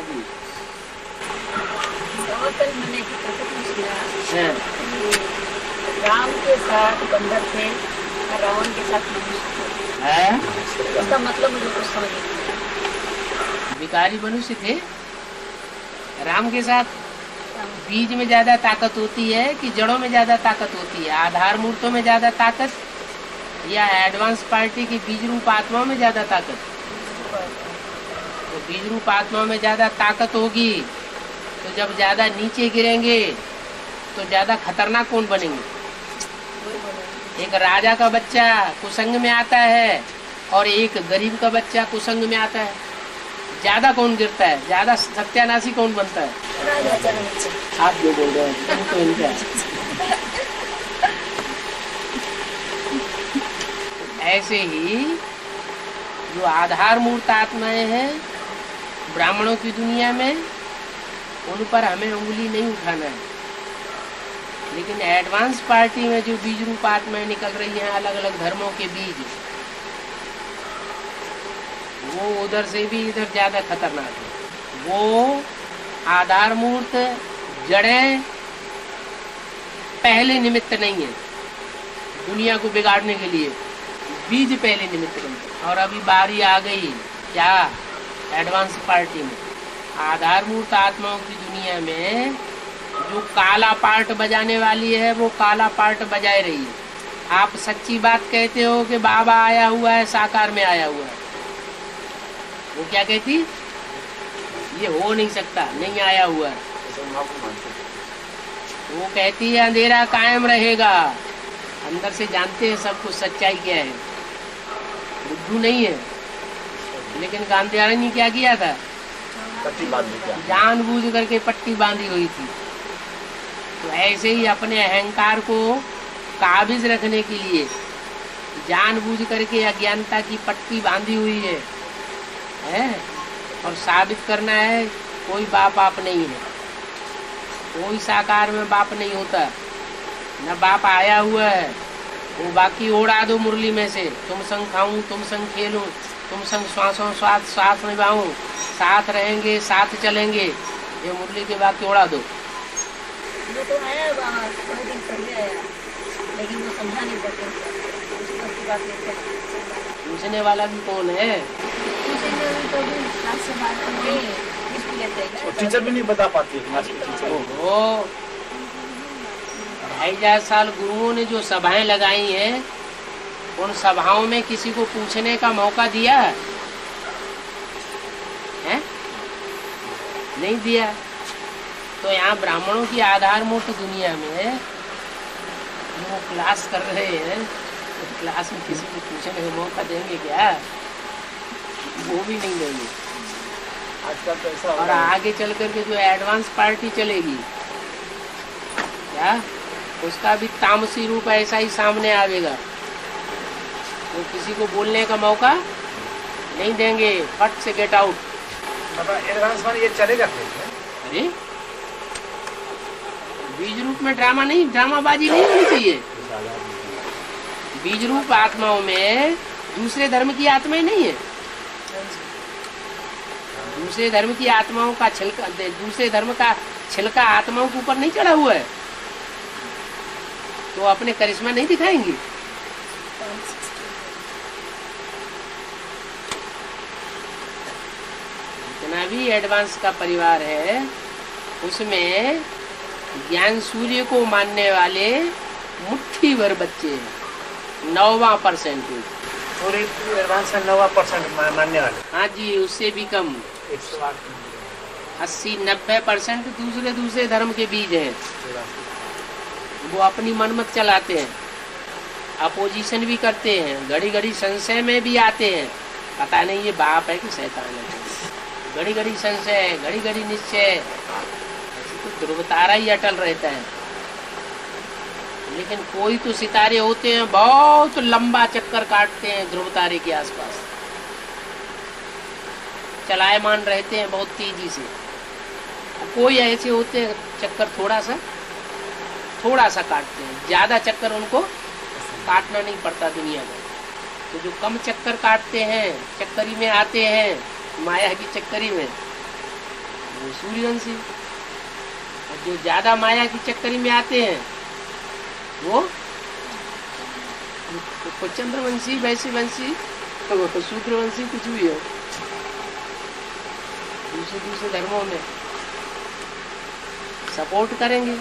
मैंने सुना राम के साथ बंदर थे और रावण के साथ मनुष्य थे। इसका मतलब मुझे कुछ समझ नहीं आया। विकारी मनुष्य थे, राम के साथ बीज में ज्यादा ताकत होती है कि जड़ों में ज्यादा ताकत होती है? आधार मूर्तों में ज्यादा ताकत या एडवांस पार्टी की बीज रूप आत्माओं में ज्यादा ताकत? तो बीज रूप आत्माओं में ज्यादा ताकत होगी, तो जब ज्यादा नीचे गिरेंगे तो ज्यादा खतरनाक कौन बनेंगे? एक राजा का बच्चा कुसंग में आता है और एक गरीब का बच्चा कुसंग में आता है, ज्यादा कौन गिरता है? ज्यादा सत्यानाशी कौन बनता है? आप जो बोल रहे हैं तो इनका ऐसे ही जो आधार मूर्त आत्माएं हैं ब्राह्मणों की दुनिया में, उन पर हमें उंगली नहीं उठाना है। लेकिन एडवांस पार्टी में जो बीज रूप आत्माएं निकल रही हैं, अलग अलग धर्मों के बीज, वो उधर से भी इधर ज्यादा खतरनाक है। वो आधार मूर्त जड़ें पहले निमित्त नहीं है दुनिया को बिगाड़ने के लिए, बीज पहले निमित्त बनते। और अभी बारी आ गई क्या? एडवांस पार्टी में आधार मूर्त आत्माओं की दुनिया में जो काला पार्ट बजाने वाली है, वो काला पार्ट बजाए रही है। आप सच्ची बात कहते हो कि बाबा आया हुआ है, साकार में आया हुआ है, वो क्या कहती? ये हो नहीं सकता, नहीं आया हुआ है। वो कहती है अंधेरा कायम रहेगा। अंदर से जानते हैं सब कुछ सच्चाई क्या है, बुद्धू नहीं है। लेकिन गांधी ने क्या किया था? पट्टी बांध दी, जानबूझ करके पट्टी बांधी हुई थी। तो ऐसे ही अपने अहंकार को काबिज रखने के लिए जानबूझ करके अज्ञानता की पट्टी बांधी हुई है और साबित करना है कोई बाप आप नहीं है, कोई साकार में बाप नहीं होता, न बाप आया हुआ है। वो बाकी उड़ा दो मुरली में से, तुम संग खाऊं, तुम संग खेलूं, तुम संग श्वासों श्वास साथ निभाऊं, साथ रहेंगे, साथ चलेंगे, ये मुरली के बाकी उड़ा दो। वो तो आया बाहर थोड़े दिन पहले आया, लेकिन वो समझा नहीं पाते, उसकी बात लेते। पूछने वाला भी कौन है? टीचर भी नहीं बता पाती है। 2,500 साल गुरुओं ने जो सभाएं लगाई हैं, उन सभाओं में किसी को पूछने का मौका दिया है? नहीं दिया। तो यहाँ ब्राह्मणों की आधार मूर्त दुनिया में वो क्लास कर रहे हैं, तो क्लास में किसी को पूछने का मौका देंगे क्या? वो भी नहीं देंगे। आजकल तो ऐसा और आगे चल करके जो एडवांस पार्टी चलेगी क्या, उसका भी तामसी रूप ऐसा ही सामने आवेगा। वो किसी को बोलने का मौका नहीं देंगे, फट से गेट आउट। मतलब एडवांस में ये चलेगा? अरे बीज रूप में ड्रामा नहीं, ड्रामाबाजी नहीं होनी चाहिए। बीज रूप आत्माओं में दूसरे धर्म की आत्माएं नहीं है। दूसरे धर्म की आत्माओं का छिलका, दूसरे धर्म का छिलका आत्माओं के ऊपर नहीं चढ़ा हुआ है, तो अपने करिश्मा नहीं दिखाएंगी। जितना भी एडवांस का परिवार है, उसमें ज्ञान सूर्य को मानने वाले मुट्ठी भर बच्चे हैं, 9% पूरे एडवांस 9% मानने वाले। हाँ जी, उससे भी कम 80-90% दूसरे धर्म के बीज हैं। वो अपनी मनमत चलाते हैं, अपोजिशन भी करते हैं, घड़ी घड़ी संशय में भी आते हैं, पता नहीं ये बाप है कि शैतान है। घड़ी घड़ी संशय, घड़ी घड़ी निश्चय, तो ध्रुव तारा ही अटल रहता है। लेकिन कोई तो सितारे होते हैं बहुत लंबा चक्कर काटते हैं ध्रुव तारे के आसपास, चलायमान रहते हैं बहुत तेजी से। कोई ऐसे होते हैं चक्कर थोड़ा सा काटते हैं, ज्यादा चक्कर उनको काटना नहीं पड़ता दुनिया में। तो जो कम चक्कर काटते हैं, चक्करी में आते हैं, माया की चक्करी में, वो सूर्यवंशी। और जो ज्यादा माया की चक्करी में आते हैं वो चंद्रवंशी, वैश्यवंशी, शूद्रवंशी, कुछ भी हो, दूसरे धर्मों में सपोर्ट करेंगे।